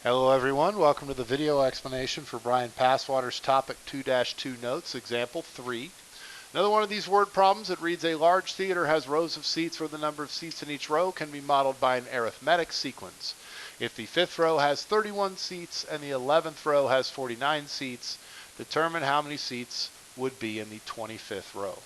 Hello everyone, welcome to the video explanation for Brian Passwater's Topic 2-2 Notes, Example 3. Another one of these word problems that reads: a large theater has rows of seats where the number of seats in each row can be modeled by an arithmetic sequence. If the fifth row has 31 seats and the 11th row has 49 seats, determine how many seats would be in the 25th row.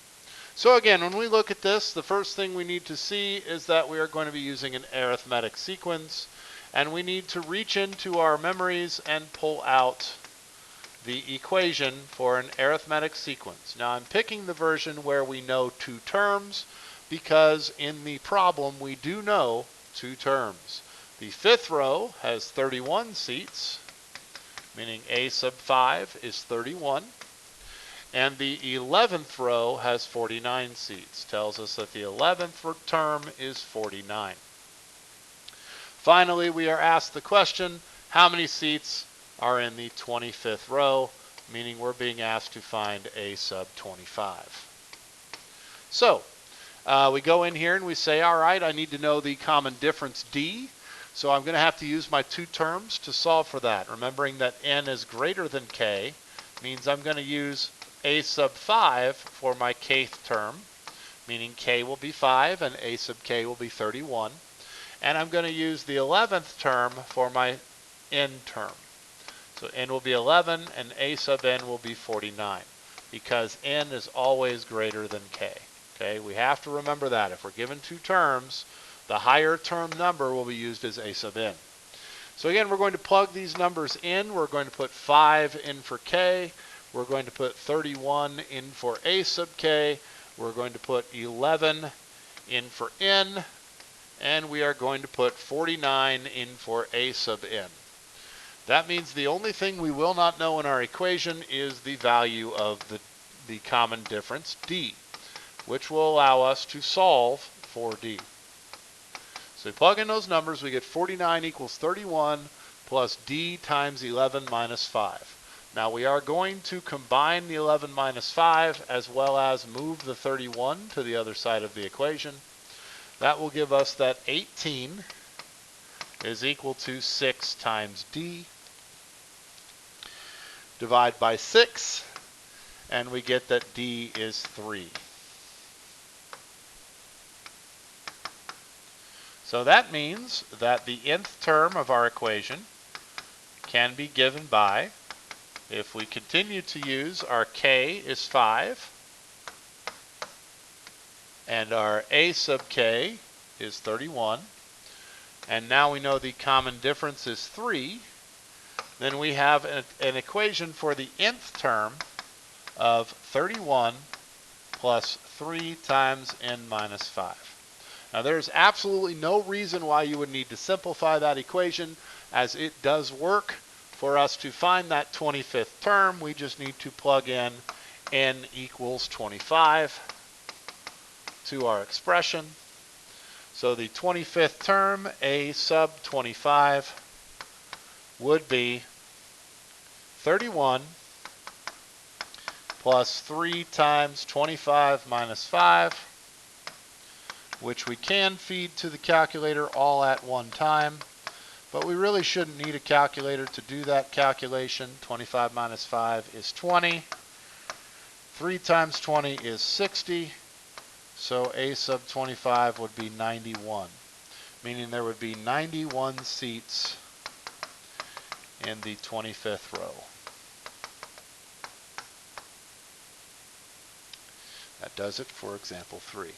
So again, when we look at this, the first thing we need to see is that we are going to be using an arithmetic sequence. And we need to reach into our memories and pull out the equation for an arithmetic sequence. Now I'm picking the version where we know two terms because in the problem we do know two terms. The fifth row has 31 seats, meaning a sub 5 is 31. And the 11th row has 49 seats. Tells us that the 11th term is 49. Finally, we are asked the question, how many seats are in the 25th row, meaning we're being asked to find a sub 25. So, we go in here and we say, all right, I need to know the common difference D. So I'm going to have to use my two terms to solve for that. Remembering that n is greater than k means I'm going to use a sub 5 for my kth term, meaning k will be 5 and a sub k will be 31. And I'm going to use the 11th term for my n term. So n will be 11 and a sub n will be 49 because n is always greater than k. Okay, we have to remember that. If we're given two terms, the higher term number will be used as a sub n. So again, we're going to plug these numbers in. We're going to put 5 in for k. We're going to put 31 in for a sub k. We're going to put 11 in for n. And we are going to put 49 in for a sub n. That means the only thing we will not know in our equation is the value of the common difference, d, which will allow us to solve for d. So we plug in those numbers, we get 49 equals 31 plus d times 11 minus 5. Now we are going to combine the 11 minus 5 as well as move the 31 to the other side of the equation. That will give us that 18 is equal to 6 times d. Divide by 6, and we get that d is 3. So that means that the nth term of our equation can be given by, if we continue to use our k is 5, and our a sub k is 31, and now we know the common difference is 3, then we have an equation for the nth term of 31 plus 3 times n minus 5. Now there's absolutely no reason why you would need to simplify that equation, as it does work. For us to find that 25th term, we just need to plug in n equals 25 to our expression. So the 25th term, a sub 25, would be 31 plus 3 times 25 minus 5, which we can feed to the calculator all at one time, but we really shouldn't need a calculator to do that calculation. 25 minus 5 is 20. 3 times 20 is 60. So a sub 25 would be 91, meaning there would be 91 seats in the 25th row. That does it for example 3.